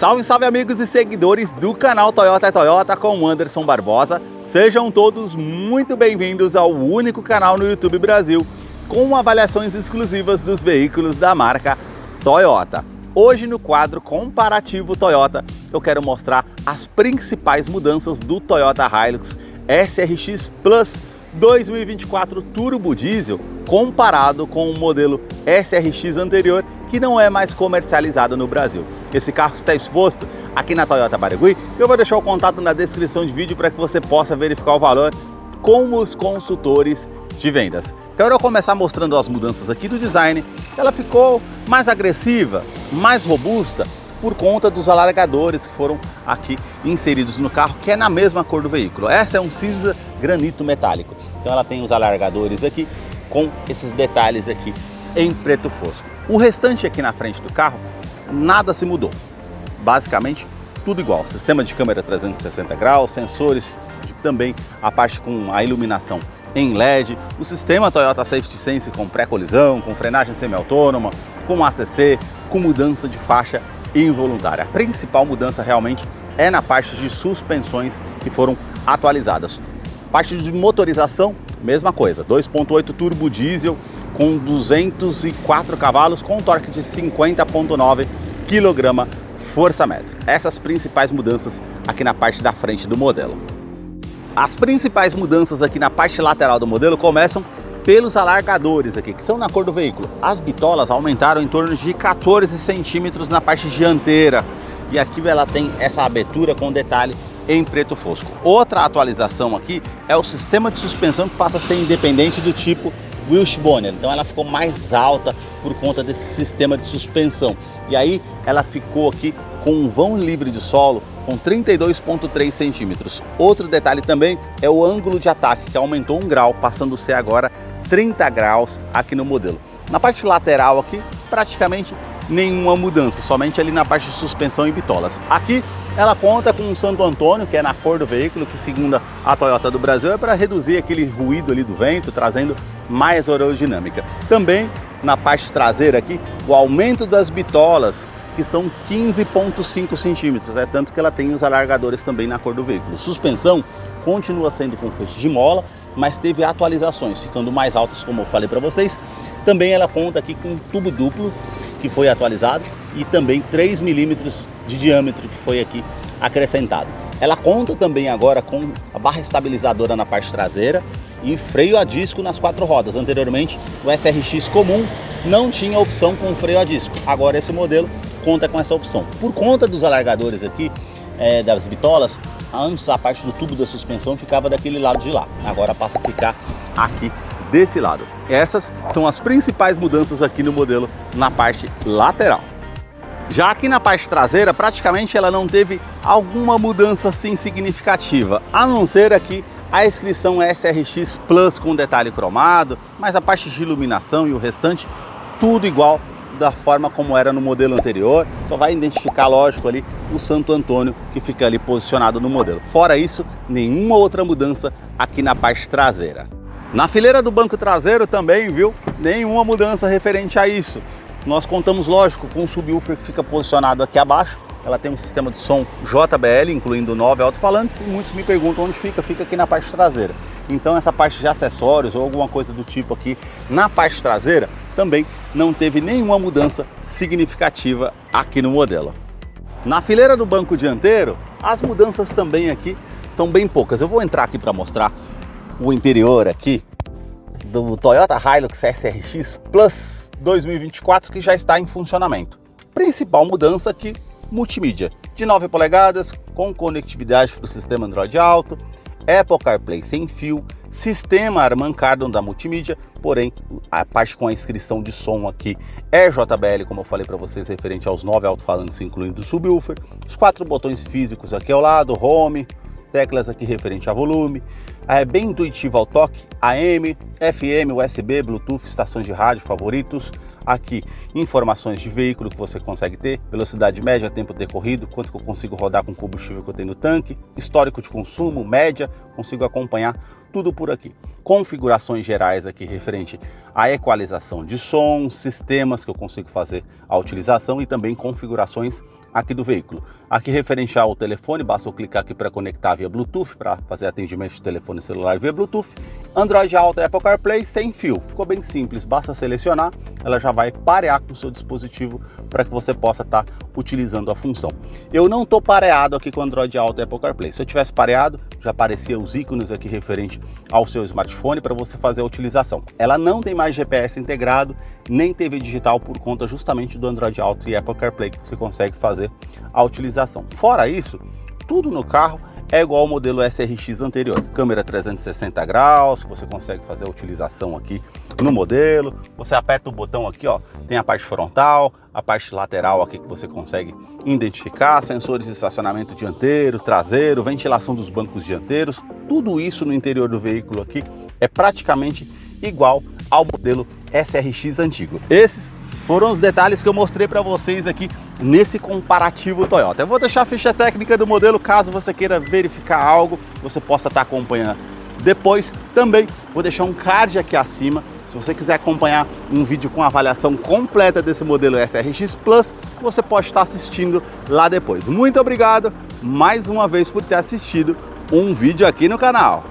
Salve, salve amigos e seguidores do canal Toyota é Toyota com o Anderson Barbosa. Sejam todos muito bem-vindos ao único canal no YouTube Brasil com avaliações exclusivas dos veículos da marca Toyota. Hoje no quadro Comparativo Toyota eu quero mostrar as principais mudanças do Toyota Hilux SRX Plus 2024 Turbo Diesel comparado com o modelo SRX anterior que não é mais comercializado no Brasil. Esse carro está exposto aqui na Toyota Barigui. Eu vou deixar o contato na descrição de vídeo para que você possa verificar o valor com os consultores de vendas. Quero começar mostrando as mudanças aqui do design. Ela ficou mais agressiva, mais robusta por conta dos alargadores que foram aqui inseridos no carro, que é na mesma cor do veículo. Essa é um cinza granito metálico. Então ela tem os alargadores aqui com esses detalhes aqui em preto fosco. O restante aqui na frente do carro, nada se mudou. Basicamente tudo igual. Sistema de câmera 360 graus, sensores, também a parte com a iluminação em LED, o sistema Toyota Safety Sense com pré-colisão, com frenagem semi-autônoma, com ACC, com mudança de faixa involuntária. A principal mudança realmente é na parte de suspensões que foram atualizadas. Parte de motorização, mesma coisa, 2.8 turbo diesel com 204 cavalos com torque de 50.9 kgfm. Essas principais mudanças aqui na parte da frente do modelo. As principais mudanças aqui na parte lateral do modelo começam pelos alargadores aqui, que são na cor do veículo. As bitolas aumentaram em torno de 14 centímetros na parte dianteira. E aqui ela tem essa abertura com detalhe em preto fosco. Outra atualização aqui é o sistema de suspensão, que passa a ser independente do tipo wishbone. Então ela ficou mais alta por conta desse sistema de suspensão. E aí ela ficou aqui com um vão livre de solo com 32,3 centímetros. Outro detalhe também é o ângulo de ataque, que aumentou 1 grau, passando a ser agora 30 graus aqui no modelo. Na parte lateral aqui, praticamente nenhuma mudança, somente ali na parte de suspensão e bitolas. Aqui ela conta com um Santo Antônio, que é na cor do veículo, que segundo a Toyota do Brasil é para reduzir aquele ruído ali do vento, trazendo mais aerodinâmica. Também na parte traseira aqui, o aumento das bitolas, que são 15,5 centímetros, tanto que ela tem os alargadores também na cor do veículo. Suspensão continua sendo com feixe de mola, mas teve atualizações, ficando mais altos, como eu falei para vocês. Também ela conta aqui com um tubo duplo, que foi atualizado, e também 3 milímetros de diâmetro, que foi aqui acrescentado. Ela conta também agora com a barra estabilizadora na parte traseira e freio a disco nas 4 rodas. Anteriormente, o SRX comum não tinha opção com freio a disco. Agora esse modelo conta com essa opção. Por conta dos alargadores aqui, das bitolas, antes a parte do tubo da suspensão ficava daquele lado de lá. Agora passa a ficar aqui desse lado. Essas são as principais mudanças aqui no modelo na parte lateral. Já aqui na parte traseira, praticamente ela não teve alguma mudança assim significativa, a não ser aqui a inscrição SRX Plus com detalhe cromado, mas a parte de iluminação e o restante, tudo igual da forma como era no modelo anterior. Só vai identificar, lógico, ali o Santo Antônio que fica ali posicionado no modelo. Fora isso, nenhuma outra mudança aqui na parte traseira. Na fileira do banco traseiro também, viu? Nenhuma mudança referente a isso. Nós contamos, lógico, com um subwoofer que fica posicionado aqui abaixo. Ela tem um sistema de som JBL, incluindo 9 alto-falantes, e muitos me perguntam onde fica. Fica aqui na parte traseira. Então essa parte de acessórios ou alguma coisa do tipo aqui na parte traseira também não teve nenhuma mudança significativa aqui no modelo. Na fileira do banco dianteiro, as mudanças também aqui são bem poucas. Eu vou entrar aqui para mostrar o interior aqui do Toyota Hilux SRX Plus 2024, que já está em funcionamento. Principal mudança aqui, multimídia de 9 polegadas com conectividade para o sistema Android Auto, Apple CarPlay sem fio, sistema Harman Kardon da multimídia, porém a parte com a inscrição de som aqui é JBL, como eu falei para vocês, referente aos 9 alto-falantes, incluindo o subwoofer, os 4 botões físicos aqui ao lado, home, teclas aqui referente a volume, é bem intuitivo ao toque, AM, FM, USB, Bluetooth, estações de rádio favoritos, aqui informações de veículo que você consegue ter, velocidade média, tempo decorrido, quanto que eu consigo rodar com o combustível que eu tenho no tanque, histórico de consumo, média, consigo acompanhar tudo por aqui. configurações gerais aqui referente à equalização de som, sistemas que eu consigo fazer a utilização e também configurações aqui do veículo. Aqui referente ao telefone, basta eu clicar aqui para conectar via Bluetooth, para fazer atendimento de telefone celular via Bluetooth. Android Auto e Apple CarPlay sem fio, ficou bem simples, basta selecionar, ela já vai parear com o seu dispositivo para que você possa estar utilizando a função. Eu não estou pareado aqui com Android Auto e Apple CarPlay, se eu tivesse pareado, já aparecia os ícones aqui referente ao seu smartphone para você fazer a utilização. Ela não tem mais GPS integrado, nem TV digital por conta justamente do Android Auto e Apple CarPlay que você consegue fazer a utilização. Fora isso, tudo no carro é igual ao modelo SRX anterior, câmera 360 graus, você consegue fazer a utilização aqui no modelo, você aperta o botão aqui, ó, tem a parte frontal, a parte lateral aqui que você consegue identificar, sensores de estacionamento dianteiro, traseiro, ventilação dos bancos dianteiros, tudo isso no interior do veículo aqui é praticamente igual ao modelo SRX antigo. Esses foram os detalhes que eu mostrei para vocês aqui nesse comparativo Toyota. Eu vou deixar a ficha técnica do modelo, caso você queira verificar algo, você possa estar acompanhando depois. Também vou deixar um card aqui acima, se você quiser acompanhar um vídeo com a avaliação completa desse modelo SRX Plus, você pode estar assistindo lá depois. Muito obrigado mais uma vez por ter assistido um vídeo aqui no canal.